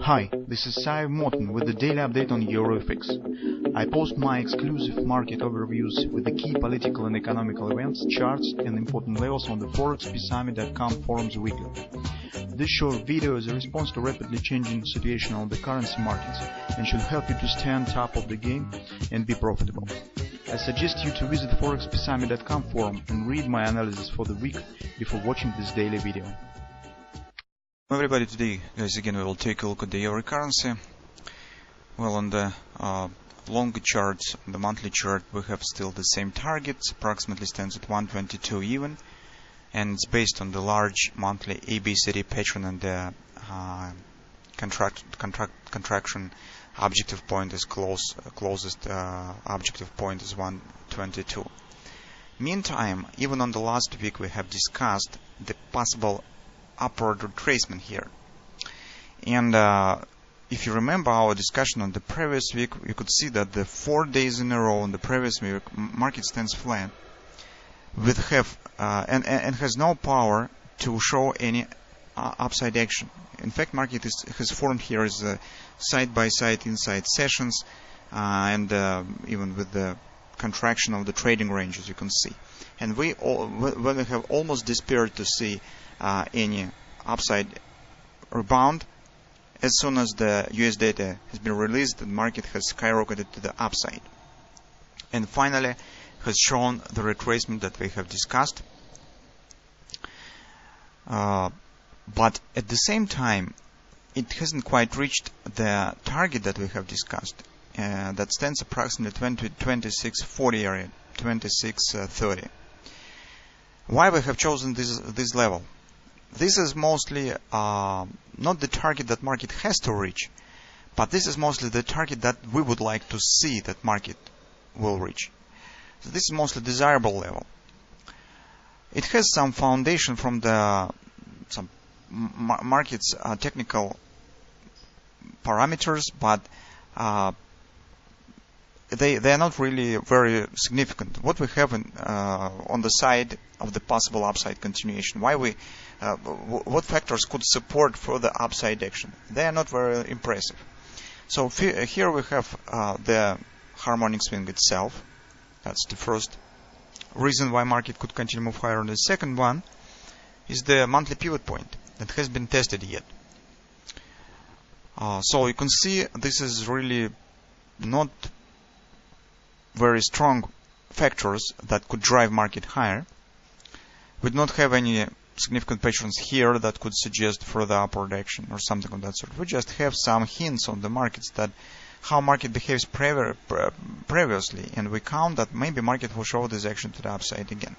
Hi, this is Sive Morten with the daily update on EuroFX. I post my exclusive market overviews with the key political and economical events, charts and important levels on the ForexPeaceArmy.com forums weekly. This short video is a response to rapidly changing situation on the currency markets and should help you to stay on top of the game and be profitable. I suggest you to visit ForexPeaceArmy.com forum and read my analysis for the week before watching this daily video. Hello everybody, today guys again we will take a look at the euro currency. Well, on the longer charts, on the monthly chart, we have still the same targets, approximately stands at 122 even, and it's based on the large monthly ABCD pattern, and the contraction objective point is closest objective point is 122. Meantime, even on the last week we have discussed the possible upward retracement here, and if you remember our discussion on the previous week, you could see that the 4 days in a row on the previous week market stands flat and has no power to show any upside action. In fact, market has formed here as side-by-side inside sessions, and even with the contraction of the trading range, as you can see. And when we have almost despaired to see any upside rebound, as soon as the US data has been released, the market has skyrocketed to the upside and finally has shown the retracement that we have discussed. But at the same time, it hasn't quite reached the target that we have discussed, that stands approximately 2640 area, 2630. Why we have chosen this level? This is mostly not the target that market has to reach, but this is mostly the target that we would like to see that market will reach. So this is mostly desirable level. It has some foundation from some market's technical parameters, but they are not really very significant. What we have on the side of the possible upside continuation, what factors could support further upside action? They are not very impressive. So here we have the harmonic swing itself. That's the first reason why market could continue to move higher. And the second one is the monthly pivot point that has been tested yet. So you can see this is really not very strong factors that could drive market higher. We do not have any significant patterns here that could suggest further upward action or something of that sort. We just have some hints on the markets that how market behaves previously, and we count that maybe market will show this action to the upside again.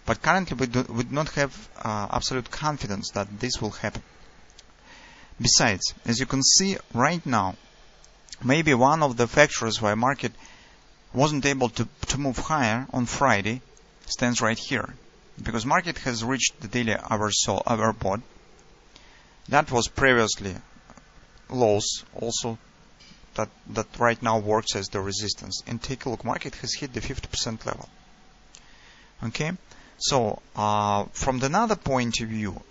But currently we do not have absolute confidence that this will happen. Besides, as you can see right now, maybe one of the factors why market wasn't able to move higher on Friday stands right here, because market has reached the daily overbought. That was previously lows also, that right now works as the resistance. And take a look, market has hit the 50% level. Okay, so from another point of view,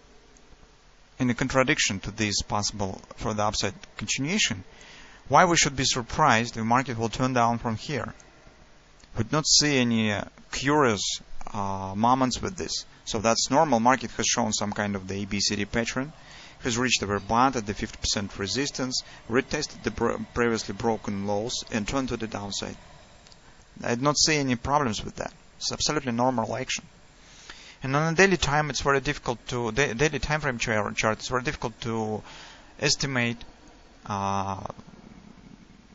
in a contradiction to this possible further upside continuation, why we should be surprised if market will turn down from here? We do not see any curious moments with this. So that's normal. Market has shown some kind of the ABCD pattern, has reached the overbought at the 50% resistance, retested the previously broken lows, and turned to the downside. I do not see any problems with that. It's absolutely normal action. And on a daily time, it's very difficult to daily time frame chart. It's very difficult to estimate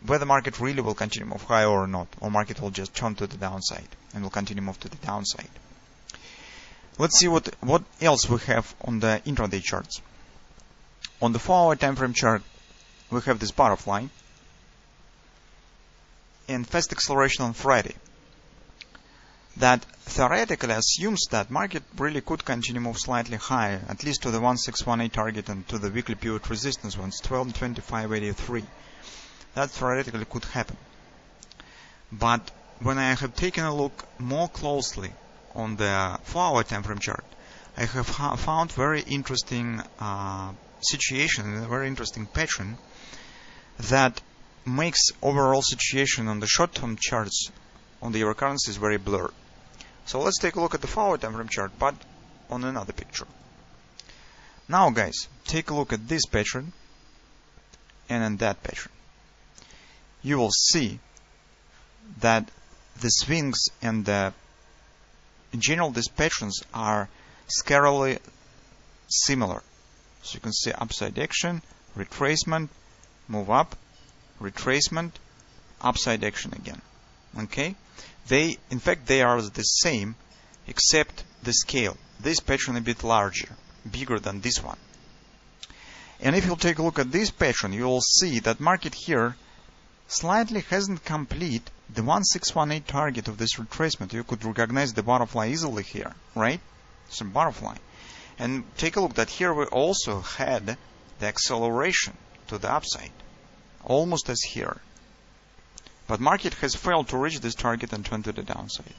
whether market really will continue to move higher or not, or market will just turn to the downside and will continue to move to the downside. Let's see what else we have on the intraday charts. On the 4-hour time frame chart, we have this butterfly and fast acceleration on Friday. That theoretically assumes that market really could continue to move slightly higher, at least to the 1618 target and to the weekly pivot resistance ones, 1225.83. That theoretically could happen. But when I have taken a look more closely on the 4-hour time frame chart, I have found very interesting situation, in a very interesting pattern that makes overall situation on the short-term charts on the euro currencies very blurred. So let's take a look at the forward time frame chart, but on another picture. Now guys, take a look at this pattern and in that pattern. You will see that the swings and in general these patterns are scarily similar. So you can see upside action, retracement, move up, retracement, upside action again. Okay? In fact, they are the same except the scale. This pattern a bit larger, bigger than this one. And if you take a look at this pattern, you will see that market here slightly hasn't complete the 1618 target of this retracement. You could recognize the butterfly easily here, right? It's a butterfly. And take a look that here we also had the acceleration to the upside, almost as here. But market has failed to reach this target and turn to the downside.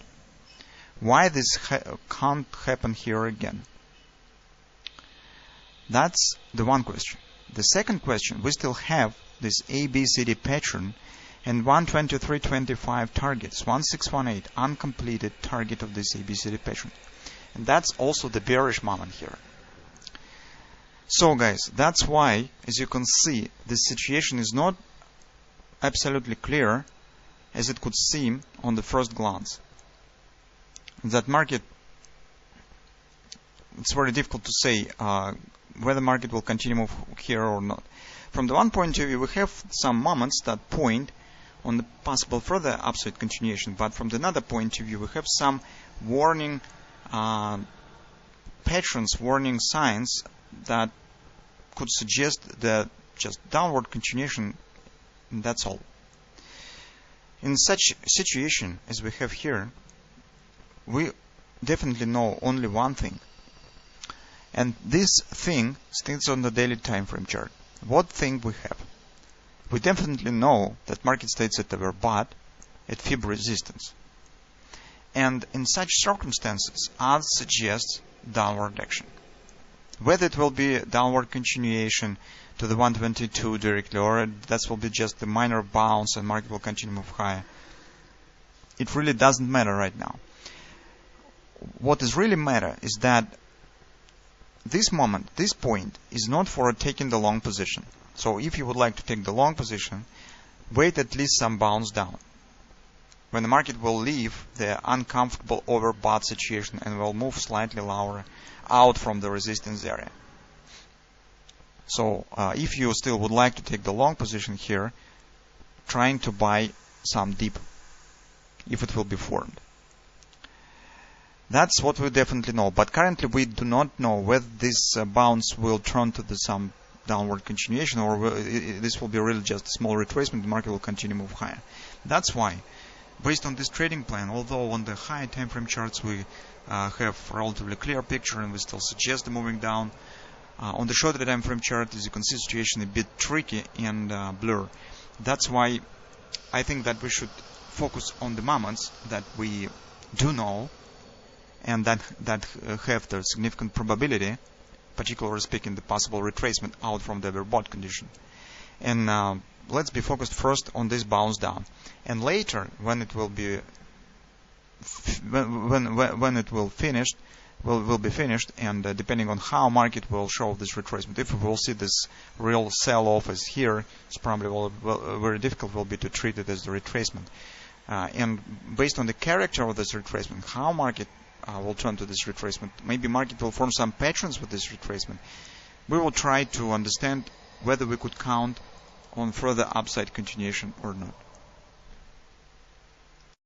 Why this can't happen here again? That's the one question. The second question, we still have this ABCD pattern and 123.25 targets, 1618 uncompleted target of this ABCD pattern. And that's also the bearish moment here. So guys, that's why, as you can see, this situation is not absolutely clear as it could seem on the first glance. That market, it's very difficult to say whether market will continue move here or not. From the one point of view, we have some moments that point on the possible further upside continuation, but from the another point of view, we have some warning patterns, warning signs that could suggest that just downward continuation, and that's all. In such situation as we have here, we definitely know only one thing, and this thing stays on the daily time frame chart. What thing we have? We definitely know that market stays at overbought at fib resistance, and in such circumstances, odds suggest downward action. Whether it will be downward continuation to the 122 directly, or that will be just a minor bounce and market will continue to move higher, it really doesn't matter right now. What is really matter is that this moment, this point, is not for taking the long position. So if you would like to take the long position, wait at least some bounce down, when the market will leave the uncomfortable overbought situation and will move slightly lower out from the resistance area. So if you still would like to take the long position here, trying to buy some dip if it will be formed. That's what we definitely know, but currently we do not know whether this bounce will turn to some downward continuation, or this will be really just a small retracement, the market will continue to move higher. That's why, based on this trading plan, although on the high time frame charts we have a relatively clear picture and we still suggest the moving down, on the shorter time frame chart, as you can see, the situation a bit tricky and blur. That's why I think that we should focus on the moments that we do know and that have the significant probability, particularly speaking, the possible retracement out from the overbought condition. And let's be focused first on this bounce down, and later when it will be when it will be finished, and depending on how market will show this retracement, if we will see this real sell-off as here, it's probably very difficult will be to treat it as the retracement. And based on the character of this retracement, how market will turn to this retracement, maybe market will form some patterns with this retracement. We will try to understand whether we could count on further upside continuation or not.